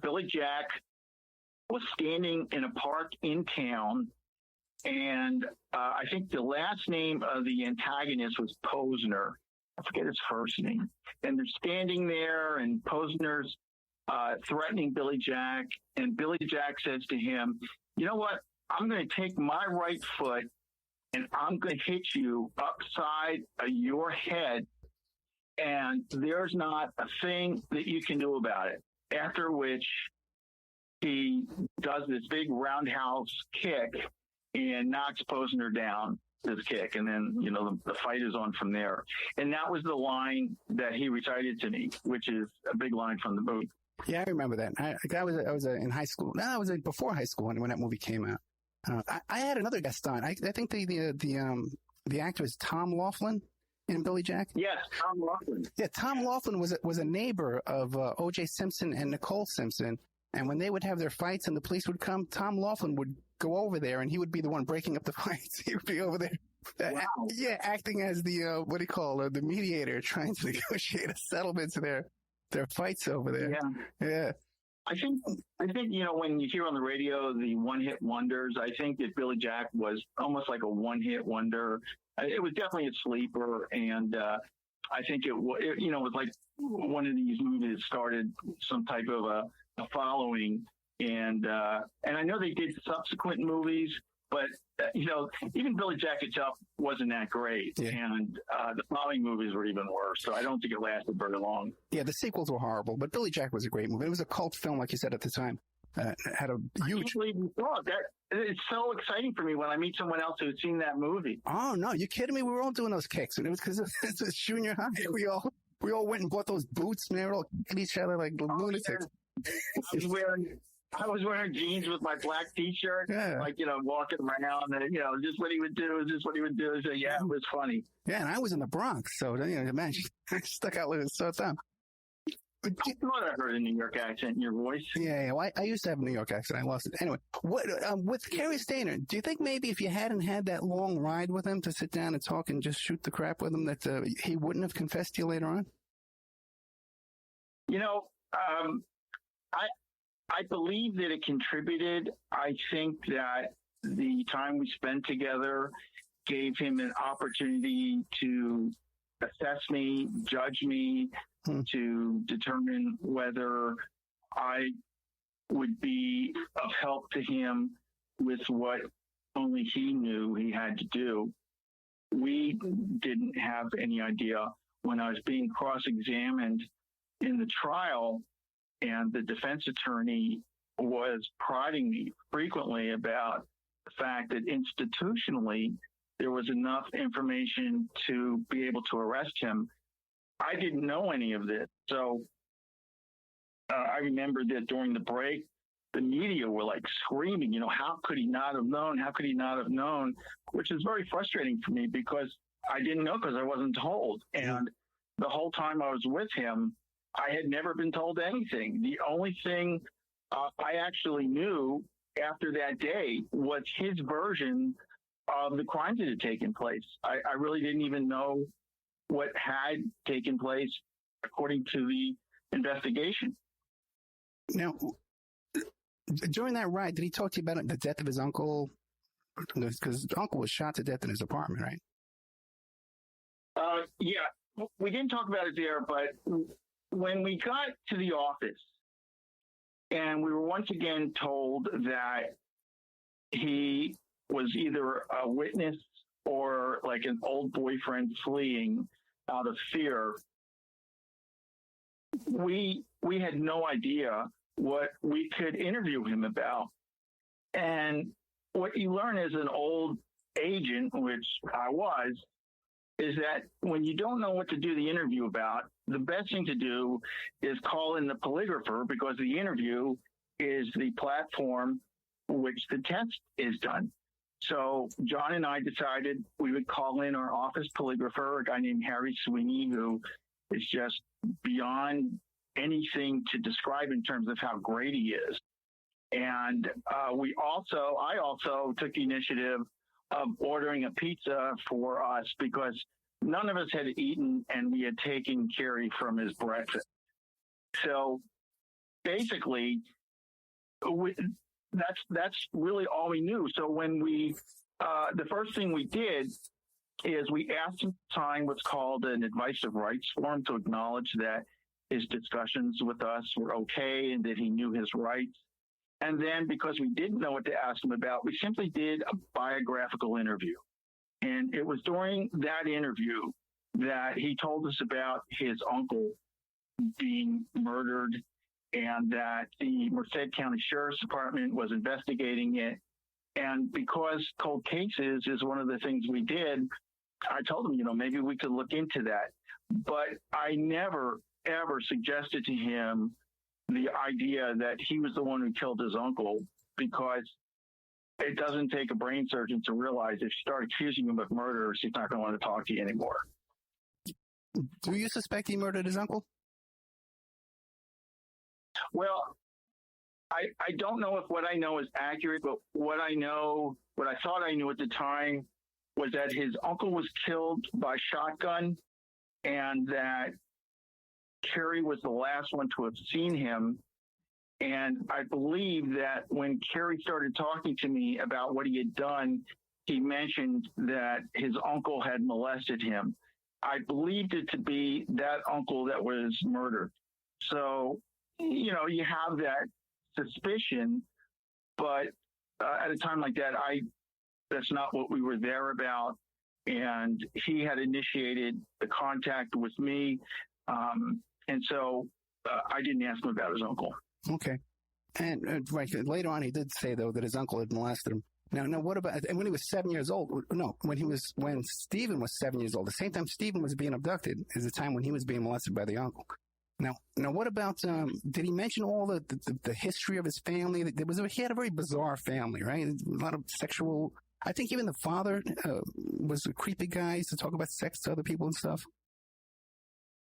Billy Jack was standing in a park in town, and I think the last name of the antagonist was Posner. I forget his first name. And they're standing there, and Posner's threatening Billy Jack, and Billy Jack says to him, you know what? I'm going to take my right foot and I'm going to hit you upside your head, and there's not a thing that you can do about it. After which he does this big roundhouse kick and knocks Posner down this kick. And then, you know, the fight is on from there. And that was the line that he recited to me, which is a big line from the movie. Yeah, I remember that. I was in high school. No, I was before high school when that movie came out. I had another guest on. I think the actor is Tom Laughlin in Billy Jack. Yes, Tom Laughlin. Yeah, Tom Laughlin was a neighbor of O.J. Simpson and Nicole Simpson. And when they would have their fights and the police would come, Tom Laughlin would go over there and he would be the one breaking up the fights. He would be over there, acting as the the mediator, trying to negotiate a settlement to their fights over there. Yeah. I think, you know, when you hear on the radio the one-hit wonders, I think that Billy Jack was almost like a one-hit wonder. It was definitely a sleeper, and I think it was like one of these movies that started some type of a following, and I know they did subsequent movies, but you know, even Billy Jack itself wasn't that great, and the following movies were even worse. So I don't think it lasted very long. Yeah, the sequels were horrible, but Billy Jack was a great movie. It was a cult film, like you said at the time. Had a huge. It's so exciting for me when I meet someone else who's seen that movie. Oh no, you kidding me? We were all doing those kicks, and it was because it was junior high. We all went and bought those boots, and they were all kicking each other like lunatics. I was wearing jeans with my black T-shirt, like, you know, walking around, and, you know, just what he would do. So, yeah, it was funny. Yeah, and I was in the Bronx, so, you know, man, I stuck out like so dumb. I thought I heard a New York accent in your voice. Yeah. Well, I used to have a New York accent. I lost it. Anyway, with Cary Stayner, do you think maybe if you hadn't had that long ride with him to sit down and talk and just shoot the crap with him, that he wouldn't have confessed to you later on? You know, I believe that it contributed. I think that the time we spent together gave him an opportunity to assess me, judge me, to determine whether I would be of help to him with what only he knew he had to do. We didn't have any idea. When I was being cross-examined in the trial, and the defense attorney was prodding me frequently about the fact that institutionally there was enough information to be able to arrest him, I didn't know any of this. So I remember that during the break, the media were like screaming, how could he not have known? How could he not have known? Which is very frustrating for me because I didn't know because I wasn't told. And the whole time I was with him, I had never been told anything. The only thing I actually knew after that day was his version of the crimes that had taken place. I really didn't even know what had taken place according to the investigation. Now, during that ride, did he talk to you about the death of his uncle? Because his uncle was shot to death in his apartment, right? Yeah, we didn't talk about it there, but when we got to the office and we were once again told that he was either a witness or like an old boyfriend fleeing out of fear, we had no idea what we could interview him about. And what you learn as an old agent, which I was, is that when you don't know what to do the interview about, the best thing to do is call in the polygrapher, because the interview is the platform which the test is done. So John and I decided we would call in our office polygrapher, a guy named Cary Stayner, who is just beyond anything to describe in terms of how great he is. And I also took the initiative of ordering a pizza for us because none of us had eaten and we had taken Caarey from his breakfast. So basically, that's really all we knew. So when the first thing we did is we asked him to sign what's called an advice of rights form to acknowledge that his discussions with us were okay and that he knew his rights. And then because we didn't know what to ask him about, we simply did a biographical interview. And it was during that interview that he told us about his uncle being murdered and that the Merced County Sheriff's Department was investigating it. And because cold cases is one of the things we did, I told him, maybe we could look into that. But I never, ever suggested to him the idea that he was the one who killed his uncle, because it doesn't take a brain surgeon to realize if you start accusing him of murder, he's not going to want to talk to you anymore. Do you suspect he murdered his uncle? Well, I don't know if what I know is accurate, but what I thought I knew at the time was that his uncle was killed by shotgun and that Caarey was the last one to have seen him. And I believe that when Caarey started talking to me about what he had done, he mentioned that his uncle had molested him. I believed it to be that uncle that was murdered. So, you have that suspicion, but at a time like that, that's not what we were there about. And he had initiated the contact with me. And so I didn't ask him about his uncle. Okay. And right, later on, he did say, though, that his uncle had molested him. Now, what about, and when he was 7 years old, no, when Stephen was 7 years old, the same time Stephen was being abducted is the time when he was being molested by the uncle. Now, what about, did he mention all the history of his family? He had a very bizarre family, right? A lot of sexual, I think even the father was a creepy guy, used to talk about sex to other people and stuff.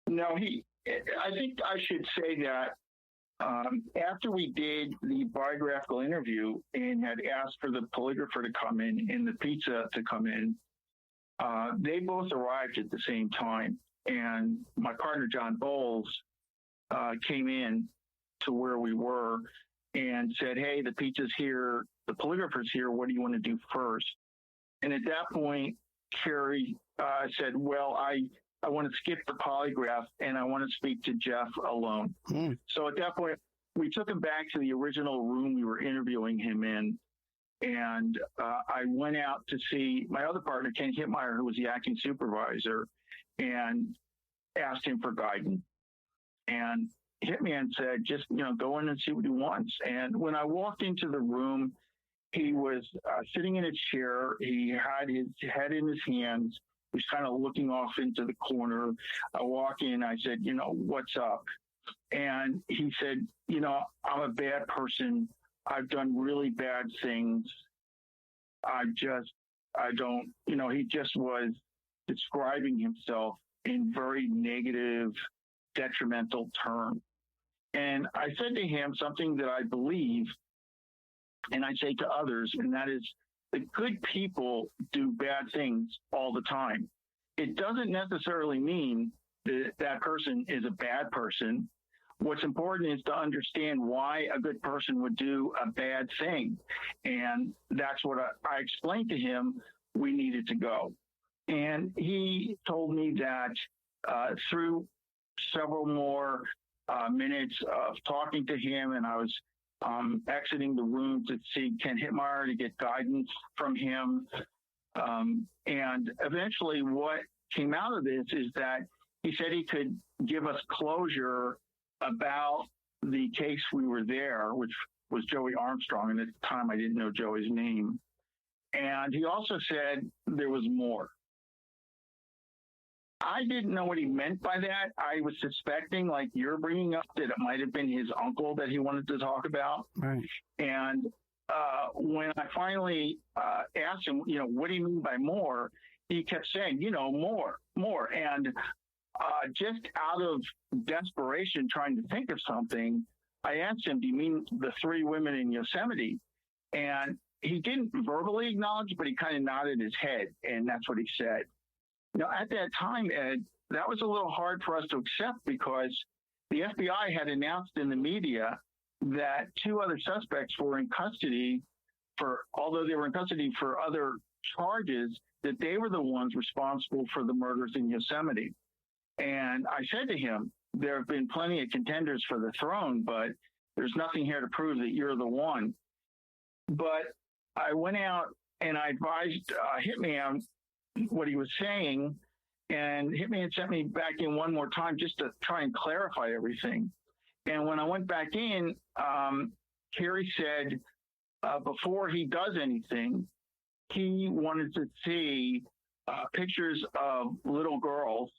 No, I think I should say that after we did the biographical interview and had asked for the polygrapher to come in and the pizza to come in, they both arrived at the same time. And my partner, John Bowles, came in to where we were. and said, hey, the pizza's here, the polygrapher's here, what do you want to do first? And at that point, Cary said, well, I want to skip the polygraph and I want to speak to Jeff alone. So at that point, we took him back to the original room we were interviewing him in. And I went out to see my other partner, Ken Hittmeyer, who was the acting supervisor, and asked him for guidance. And Hitman said, just, go in and see what he wants. And when I walked into the room, he was sitting in a chair. He had his head in his hands. He was kind of looking off into the corner. I walk in, I said, what's up? And he said, I'm a bad person. I've done really bad things. He just was describing himself in very negative, detrimental terms. And I said to him something that I believe, and I say to others, and that is that good people do bad things all the time. It doesn't necessarily mean that that person is a bad person. What's important is to understand why a good person would do a bad thing. And that's what I explained to him we needed to go. And he told me that through several more minutes of talking to him, and I was exiting the room to see Ken Hittmeyer to get guidance from him. And eventually what came out of this is that he said he could give us closure about the case we were there, which was Joey Armstrong. And at the time, I didn't know Joey's name. And he also said there was more. I didn't know what he meant by that. I was suspecting, like you're bringing up, that it might have been his uncle that he wanted to talk about. Right. And when I finally asked him, what do you mean by more? He kept saying, more. And just out of desperation, trying to think of something, I asked him, do you mean the 3 women in Yosemite? And he didn't verbally acknowledge, but he kind of nodded his head, and that's what he said. At that time, Ed, that was a little hard for us to accept because the FBI had announced in the media that 2 other suspects were in custody although they were in custody for other charges, that they were the ones responsible for the murders in Yosemite. And I said to him, there have been plenty of contenders for the throne, but there's nothing here to prove that you're the one. But I went out and I advised Hitman what he was saying, and Hitman sent me back in one more time just to try and clarify everything. And when I went back in, Cary said before he does anything, he wanted to see pictures of little girls,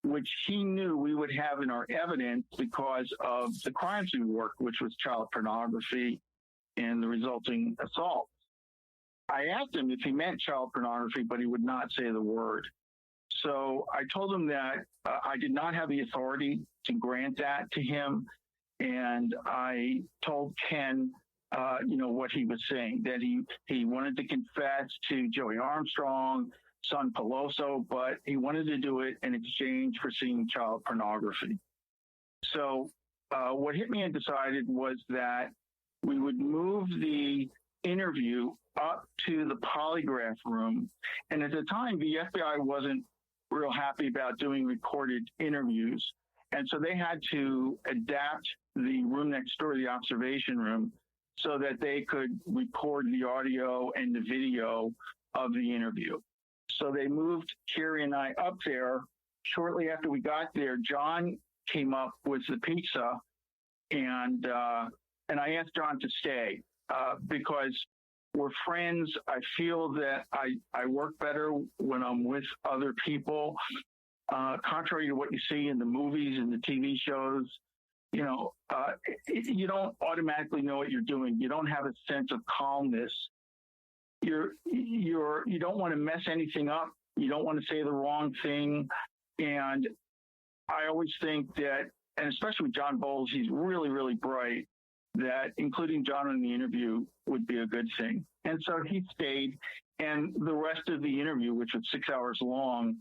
which he knew we would have in our evidence because of the crimes we worked, which was child pornography and the resulting assault. I asked him if he meant child pornography, but he would not say the word. So I told him that I did not have the authority to grant that to him. And I told Ken, what he was saying, that he wanted to confess to Joey Armstrong, son Peloso, but he wanted to do it in exchange for seeing child pornography. So what Hitman decided was that we would move the interview up to the polygraph room. And at the time, the FBI wasn't real happy about doing recorded interviews. And so they had to adapt the room next door, the observation room, so that they could record the audio and the video of the interview. So they moved Cary and I up there. Shortly after we got there, John came up with the pizza, and I asked John to stay because we're friends. I feel that I work better when I'm with other people. Contrary to what you see in the movies and the TV shows, you don't automatically know what you're doing. You don't have a sense of calmness. You don't want to mess anything up. You don't want to say the wrong thing. And I always think that, and especially with John Bowles, he's really, really bright, that including John in the interview would be a good thing. And so he stayed, and the rest of the interview, which was 6 hours long,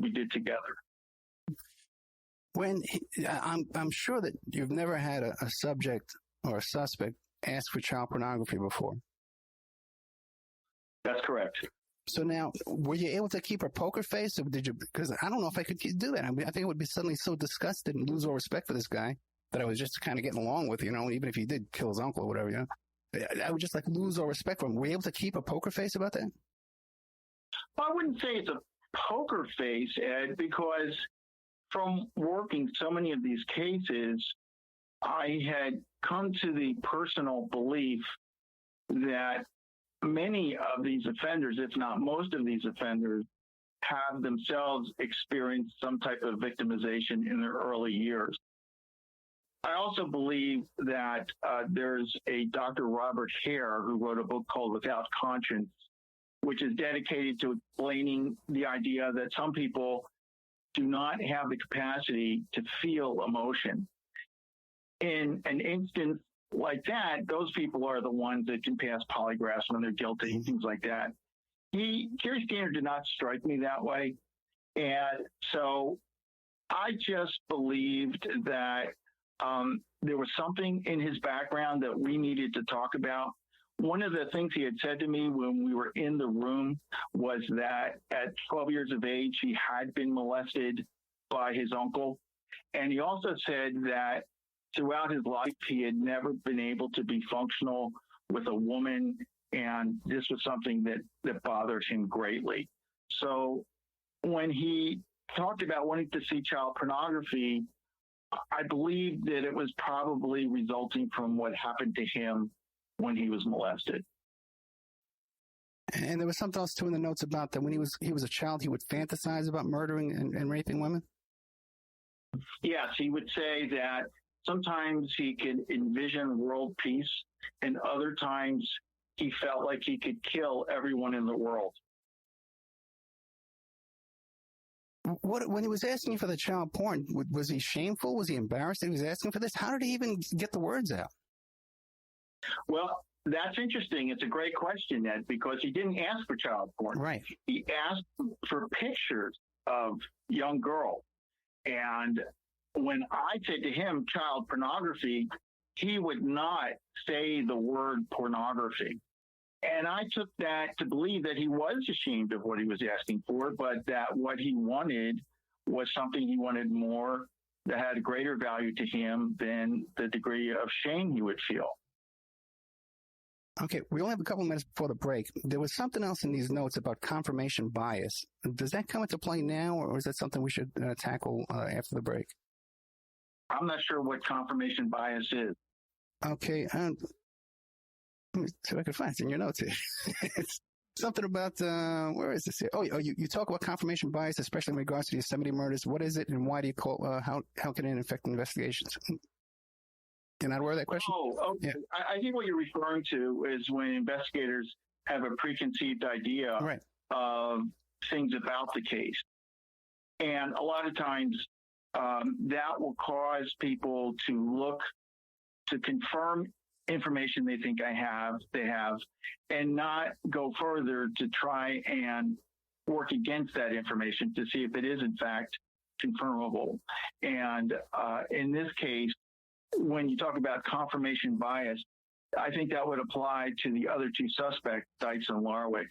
we did together. I'm sure that you've never had a subject or a suspect ask for child pornography before. That's correct. So now, were you able to keep a poker face, or did you? Because I don't know if I could do that. I mean, I think it would be suddenly so disgusted and lose all respect for this guy that I was just kind of getting along with, even if he did kill his uncle or whatever, I would just lose all respect for him. Were you able to keep a poker face about that? Well, I wouldn't say it's a poker face, Ed, because from working so many of these cases, I had come to the personal belief that many of these offenders, if not most of these offenders, have themselves experienced some type of victimization in their early years. I also believe that there's a Dr. Robert Hare who wrote a book called Without Conscience, which is dedicated to explaining the idea that some people do not have the capacity to feel emotion. In an instance like that, those people are the ones that can pass polygraphs when they're guilty, things like that. Cary Stayner did not strike me that way. And so I just believed that there was something in his background that we needed to talk about. One of the things he had said to me when we were in the room was that at 12 years of age, he had been molested by his uncle. And he also said that throughout his life, he had never been able to be functional with a woman. And this was something that bothered him greatly. So when he talked about wanting to see child pornography, I believe that it was probably resulting from what happened to him when he was molested. And there was something else too in the notes about that when he was a child, he would fantasize about murdering and raping women? Yes, he would say that sometimes he could envision world peace, and other times he felt like he could kill everyone in the world. When he was asking you for the child porn, was he shameful? Was he embarrassed that he was asking for this? How did he even get the words out? Well, that's interesting. It's a great question, Ed, because he didn't ask for child porn. Right. He asked for pictures of young girls. And when I said to him child pornography, he would not say the word pornography. And I took that to believe that he was ashamed of what he was asking for, but that what he wanted was something he wanted more that had a greater value to him than the degree of shame he would feel. Okay, we only have a couple of minutes before the break. There was something else in these notes about confirmation bias. Does that come into play now, or is that something we should tackle after the break? I'm not sure what confirmation bias is. Okay, let me see if I can find it in your notes here. It's something about, where is this here? Oh, you talk about confirmation bias, especially in regards to the Yosemite murders. What is it, and why do you call, how can it affect investigations? You're not aware of that question? Oh, okay. Yeah. I think what you're referring to is when investigators have a preconceived idea of things about the case. And a lot of times that will cause people to look to confirm information they think they have, and not go further to try and work against that information to see if it is in fact confirmable. And in this case, when you talk about confirmation bias, I think that would apply to the other two suspects, Dykes and Larwick.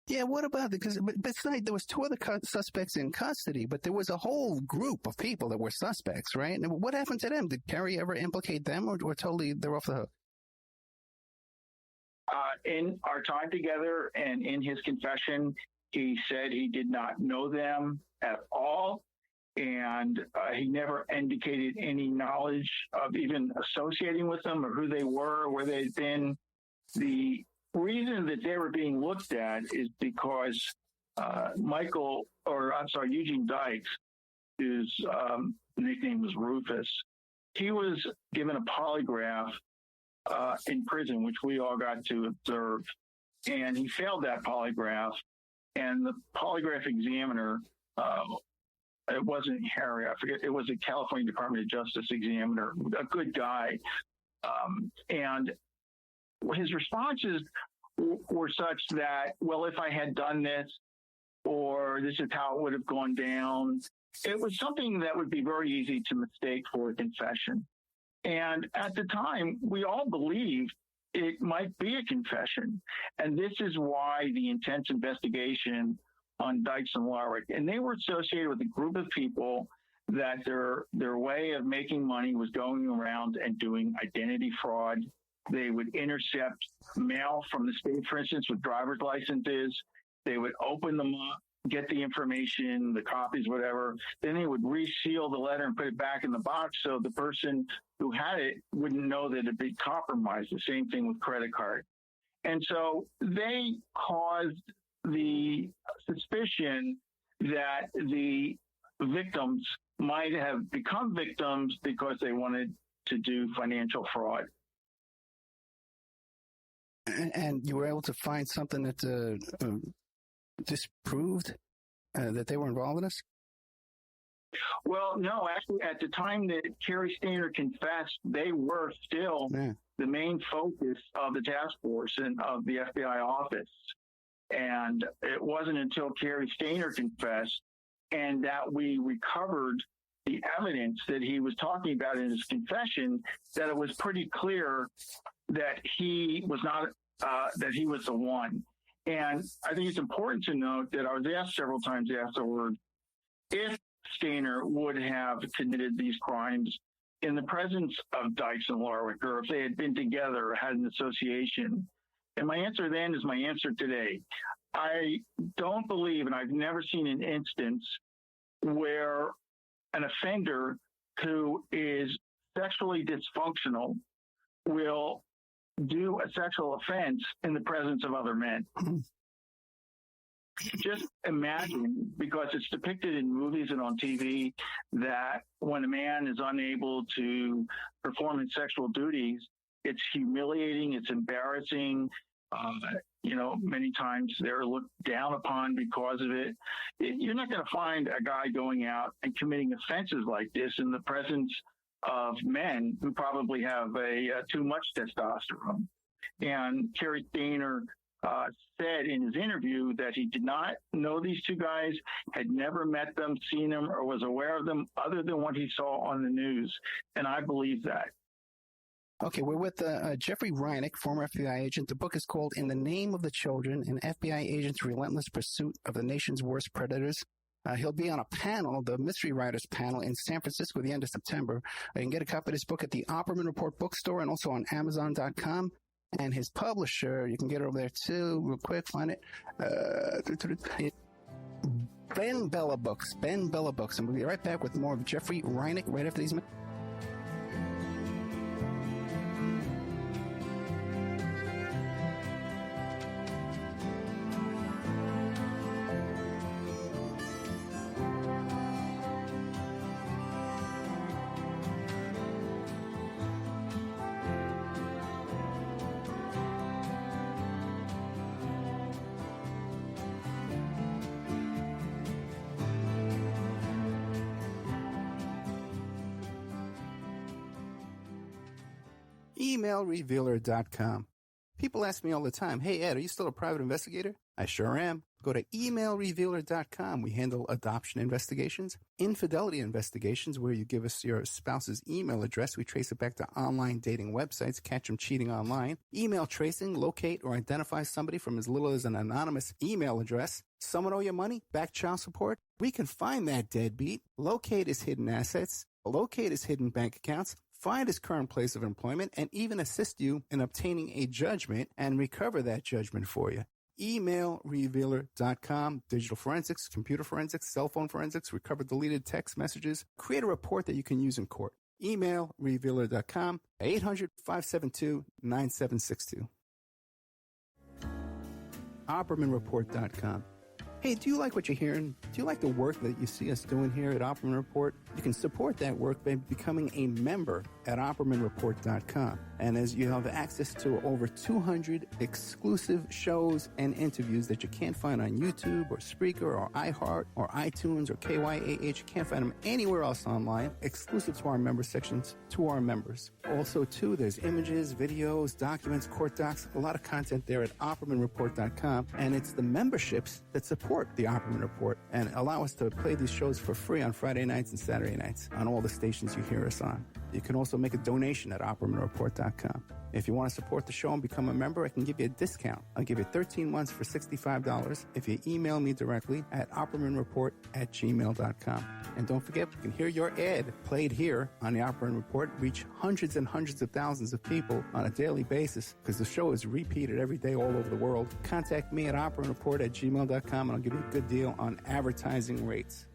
Yeah, what about because besides there was two other suspects in custody, but there was a whole group of people that were suspects, right? And what happened to them? Did Caarey ever implicate them, or totally they're off the hook? In our time together and in his confession, he said he did not know them at all. And he never indicated any knowledge of even associating with them or who they were, where they'd been. The reason that they were being looked at is because Eugene Dykes, whose nickname was Rufus, he was given a polygraph in prison, which we all got to observe. And he failed that polygraph. And the polygraph examiner, it wasn't Harry, I forget, it was a California Department of Justice examiner, a good guy. And his responses were such that, well, if I had done this, or this is how it would have gone down, it was something that would be very easy to mistake for a confession. And at the time, we all believed it might be a confession. And this is why the intense investigation on Dykes and Larwick, and they were associated with a group of people that their way of making money was going around and doing identity fraud. They would intercept mail from the state, for instance, with driver's licenses. They would open them up, get the information, the copies, whatever. Then they would reseal the letter and put it back in the box so the person who had it wouldn't know that it had been compromised. The same thing with credit card. And so they caused the suspicion that the victims might have become victims because they wanted to do financial fraud. And you were able to find something that disproved that they were involved in this? Well, no, actually, at the time that Cary Stayner confessed, they were still the main focus of the task force and of the FBI office. And it wasn't until Cary Stayner confessed and that we recovered the evidence that he was talking about in his confession that it was pretty clear that he was not, that he was the one. And I think it's important to note that I was asked several times afterward if Stayner would have committed these crimes in the presence of Dykes and Larwick, or if they had been together or had an association. And my answer then is my answer today. I don't believe, and I've never seen an instance where an offender who is sexually dysfunctional will do a sexual offense in the presence of other men. Just imagine, because it's depicted in movies and on TV, that when a man is unable to perform his sexual duties, it's humiliating, it's embarrassing. Many times they're looked down upon because of it. You're not going to find a guy going out and committing offenses like this in the presence of men who probably have too much testosterone. And Cary Stayner said in his interview that he did not know these two guys, had never met them, seen them, or was aware of them other than what he saw on the news. And I believe that. Okay, we're with Jeffrey Rinek, former FBI agent. The book is called In the Name of the Children, an FBI agent's relentless pursuit of the nation's worst predators. He'll be on a panel, the Mystery Writers panel in San Francisco at the end of September. You can get a copy of this book at the Opperman Report bookstore and also on Amazon.com. And his publisher, you can get it over there too, real quick, find it. Ben Bella Books. And we'll be right back with more of Jeffrey Rinek right after these minutes. emailrevealer.com. People ask me all the time, hey, Ed, are you still a private investigator? I sure am. Go to emailrevealer.com. We handle adoption investigations, infidelity investigations, where you give us your spouse's email address. We trace it back to online dating websites, catch them cheating online. Email tracing, locate or identify somebody from as little as an anonymous email address. Someone owe you money? Back child support? We can find that deadbeat. Locate his hidden assets. Locate his hidden bank accounts. Find his current place of employment, and even assist you in obtaining a judgment and recover that judgment for you. Emailrevealer.com. Digital forensics, computer forensics, cell phone forensics, recover deleted text messages. Create a report that you can use in court. Emailrevealer.com, 800-572-9762. OppermanReport.com. Hey, do you like what you're hearing? Do you like the work that you see us doing here at Opperman Report? You can support that work by becoming a member at OppermanReport.com. And as you have access to over 200 exclusive shows and interviews that you can't find on YouTube or Spreaker or iHeart or iTunes or KYAH. You can't find them anywhere else online, exclusive to our member sections, to our members. Also, too, there's images, videos, documents, court docs, a lot of content there at OppermanReport.com. And it's the memberships that support the Opperman Report and allow us to play these shows for free on Friday nights and Saturday nights on all the stations you hear us on. You can also make a donation at OppermanReport.com. If you want to support the show and become a member, I can give you a discount. I'll give you 13 months for $65 if you email me directly at OppermanReport@gmail.com. And don't forget, you can hear your ad played here on the Opperman Report, reach hundreds and hundreds of thousands of people on a daily basis because the show is repeated every day all over the world. Contact me at OppermanReport@gmail.com and I'll give you a good deal on advertising rates.